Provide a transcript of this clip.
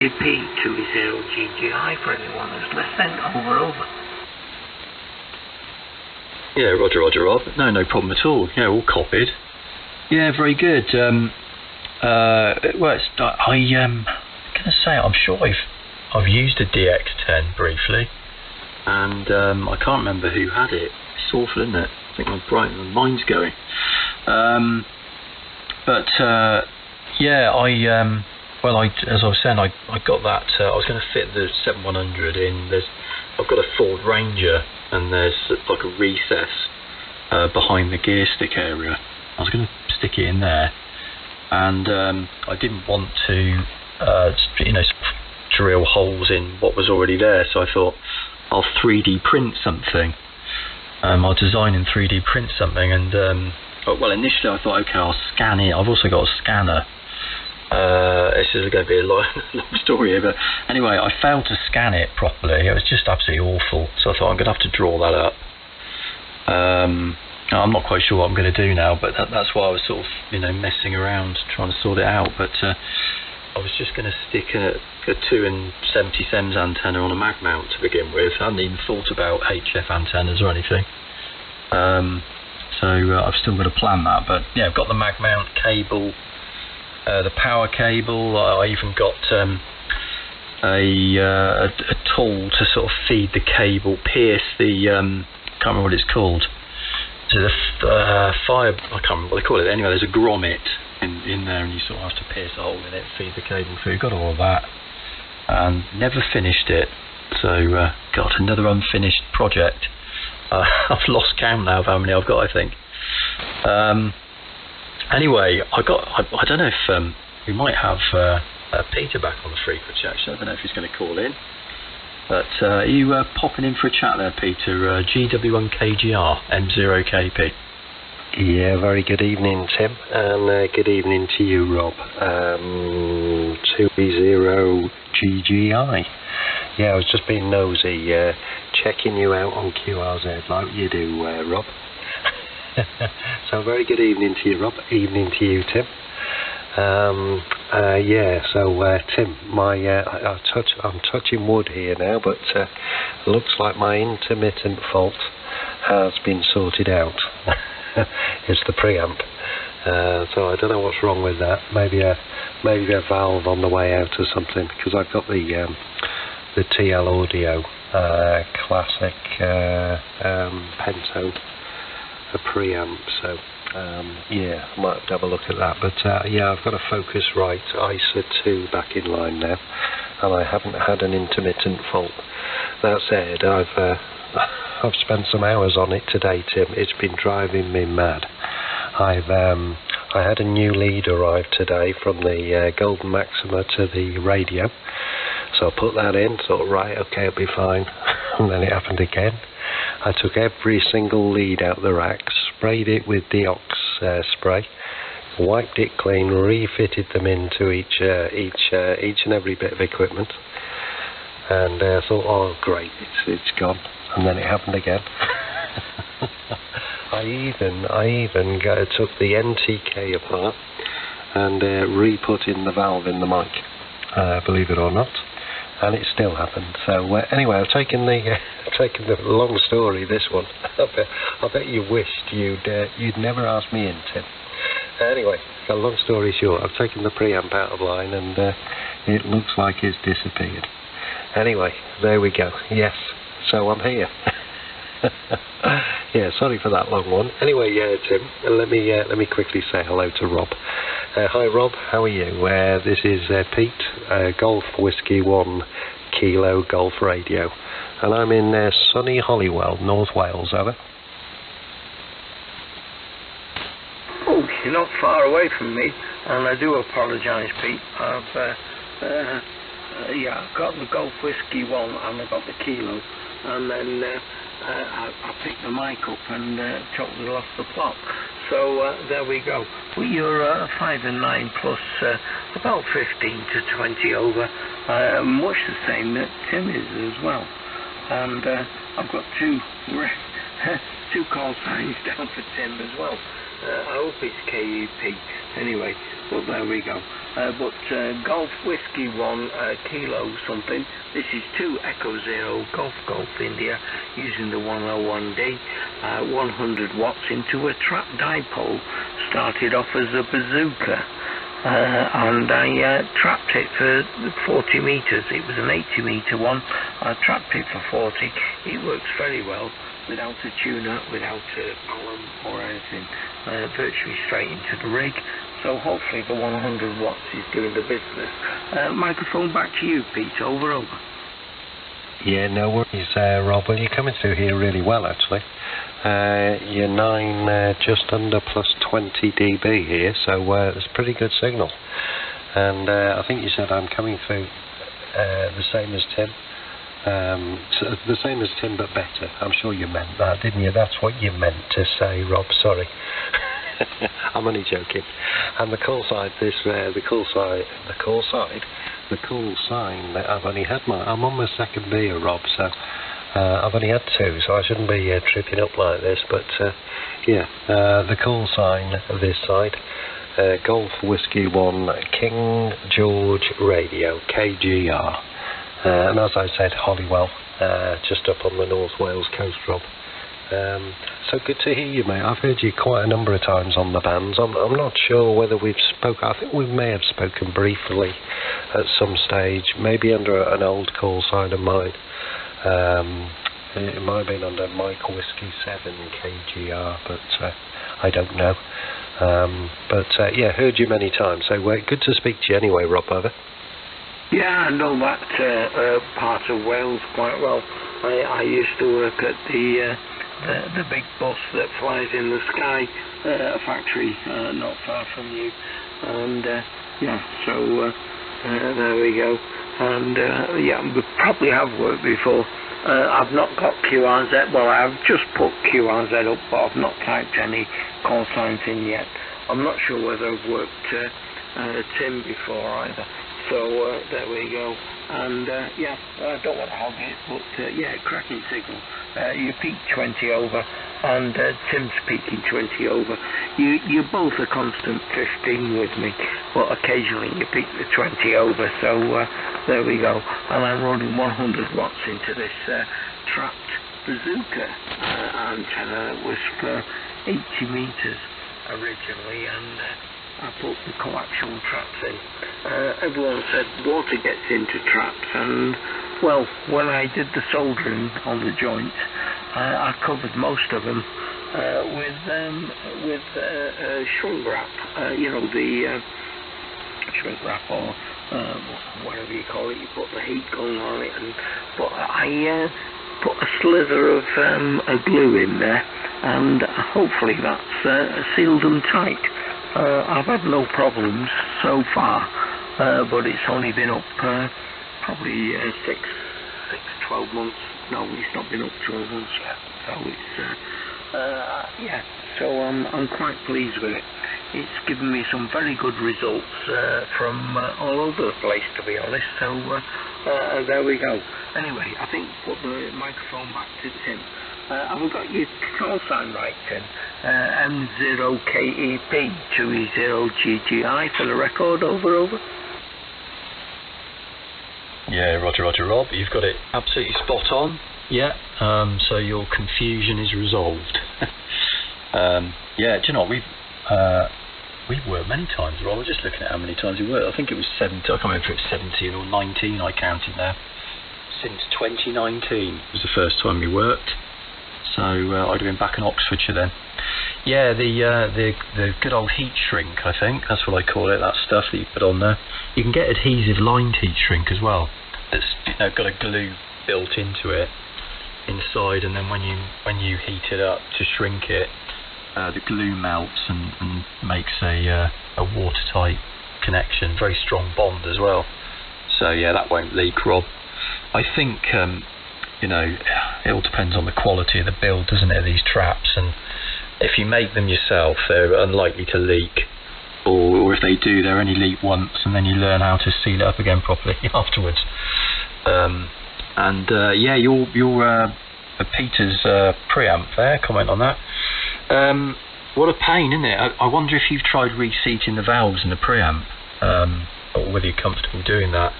2E0GGI for anyone who's listening. Over. Yeah, Roger, Rob. No problem at all. Yeah, all copied. Yeah, very good. Well, I'm gonna say I'm sure I've used a DX10 briefly, and I can't remember who had it. It's awful, isn't it? I think my mind's going. Yeah, well, as I was saying, I got that. I was going to fit the 7100 in. I've got a Ford Ranger, and there's like a recess behind the gear stick area. I was going to stick it in there, and I didn't want to, drill holes in what was already there. So I thought I'll 3D print something. I'll design and 3D print something, and well, initially I thought, okay, I'll scan it. I've also got a scanner. This is going to be a long story here, but anyway, I failed to scan it properly. It was just absolutely awful. So I thought I'm going to have to draw that up. I'm not quite sure what I'm going to do now, but that's why I was sort of, messing around trying to sort it out. But I was just going to stick a 2 and 70 SEMS antenna on a mag mount to begin with. I hadn't even thought about HF antennas or anything. So I've still got to plan that. But yeah, I've got the mag mount cable. The power cable. I even got a tool to sort of feed the cable, pierce the can't remember what it's called. So the fire, I can't remember what they call it. Anyway, there's a grommet in there, and you sort of have to pierce a hole in it, feed the cable through. Got all of that, and never finished it. So got another unfinished project. I've lost count now of how many I've got. I think. Anyway, I don't know if we might have Peter back on the frequency. Actually, I don't know if he's going to call in. But are you popping in for a chat there, Peter? GW1KGR, M0KEP. Yeah, very good evening, Tim, and good evening to you, Rob. 2E0GGI. Yeah, I was just being nosy, checking you out on QRZ like you do, Rob. So very good evening to you, Rob. Evening to you, Tim. Yeah, so Tim, I'm touching wood here now, but looks like my intermittent fault has been sorted out. It's the preamp. So I don't know what's wrong with that. Maybe a valve on the way out or something, because I've got the TL Audio classic Pento, a preamp, so yeah, I might have to have a look at that. But yeah, I've got a Focusrite ISA 2 back in line now, and I haven't had an intermittent fault. That said, I've spent some hours on it today, Tim. It's been driving me mad. I had a new lead arrive today from the Golden Maxima to the radio, so I put that in, thought, right, okay, it'll be fine. And then it happened again. I took every single lead out the rack, sprayed it with Deox spray, wiped it clean, refitted them into each and every bit of equipment, and thought, oh great, it's gone. And then it happened again. I even took the NTK apart and re-put in the valve in the mic, believe it or not, and it still happened. So anyway, I've taken the long story, this one. I bet you wished you'd never asked me in, Tim. Anyway, a long story short, I've taken the preamp out of line, and it looks like it's disappeared. Anyway, there we go. Yes, so I'm here. Yeah, sorry for that long one. Anyway, yeah, Tim, let me quickly say hello to Rob. Hi, Rob. How are you? This is Pete, Golf Whiskey 1 Kilo Golf Radio, and I'm in sunny Holywell, North Wales. Over. Oh, you're not far away from me, and I do apologise, Pete. Yeah, I've got the Golf Whiskey 1 and I've got the Kilo, and then I picked the mic up and totally lost the plot. So there we go. You're 5 and 9 plus about 15 to 20 over, much the same that Tim is as well. And I've got two call signs down for Tim as well. I hope it's KEP anyway, but there we go. Golf Whiskey 1 Kilo something. This is 2 Echo Zero Golf India using the 101D, 100 watts into a trap dipole. Started off as a bazooka. And I trapped it for 40 metres. It was an 80 metre one. I trapped it for 40. It works very well without a tuner, without a column or anything, virtually straight into the rig. So hopefully the 100 watts is doing the business. Microphone back to you, Pete. Over. Yeah, no worries, Rob. Well, you're coming through here really well, actually. You're 9, just under plus 20 dB here, so it's a pretty good signal. And I think you said I'm coming through the same as Tim. So the same as Tim, but better. I'm sure you meant that, didn't you? That's what you meant to say, Rob. Sorry. I'm only joking. And the call sign that I've only had I'm on my second beer, Rob, so I've only had 2, so I shouldn't be tripping up like this, but the call sign this side, Golf Whiskey 1 King George Radio, KGR, and as I said, Holywell, just up on the North Wales coast, Rob. So good to hear you, mate. I've heard you quite a number of times on the bands. I'm not sure whether we've spoken. I think we may have spoken briefly at some stage, maybe under an old call sign of mine. It might have been under Mike Whiskey 7 KGR, but I don't know. Heard you many times. So good to speak to you anyway, Rob, brother. Yeah, I know that part of Wales quite well. I used to work at the big bus that flies in the sky, a factory not far from you, and there we go. And we probably have worked before. I've not got QRZ. Well, I've just put QRZ up, but I've not typed any call signs in yet. I'm not sure whether I've worked Tim before either. So there we go. And I don't want to hog it, but cracking signal. You peaked 20 over, and Tim's peaking 20 over. You're both a constant 15 with me, but occasionally you peak the 20 over. So there we go. And I'm running 100 watts into this trapped bazooka antenna that was for 80 meters originally, and I put the coaxial traps in. Everyone said water gets into traps, and well, when I did the soldering on the joint, I covered most of them with shrink wrap. The shrink wrap, or whatever you call it. You put the heat gun on it, but I put a slither of glue in there, and hopefully that's sealed them tight. I've had no problems so far, but it's only been up probably 12 months. No, it's not been up 12 months yet. So it's so I'm quite pleased with it. It's given me some very good results from all over the place, to be honest. So there we go. Anyway, I think put the microphone back to Tim. Have I got your call sign right, Tim? M0KEP 2E0GGI for the record. Over. Yeah, Roger, Rob. You've got it absolutely spot on. Yeah. So your confusion is resolved. Do you know what, we've worked many times, Rob. I was just looking at how many times we worked. I think it was 70. I can't remember if it was 17 or 19. I counted now. Since 2019 was the first time we worked. So I'd have been back in Oxfordshire then. Yeah, the good old heat shrink, I think that's what I call it. That stuff that you put on there. You can get adhesive lined heat shrink as well. It's got a glue built into it inside, and then when you heat it up to shrink it, the glue melts and makes a watertight connection. Very strong bond as well. So yeah, that won't leak, Rob. I think it all depends on the quality of the build, doesn't it, these traps, and if you make them yourself, they're unlikely to leak, or if they do, they only leak once, and then you learn how to seal it up again properly afterwards. Your Peter's preamp there, comment on that. What a pain, isn't it? I wonder if you've tried reseating the valves in the preamp, or whether you're comfortable doing that.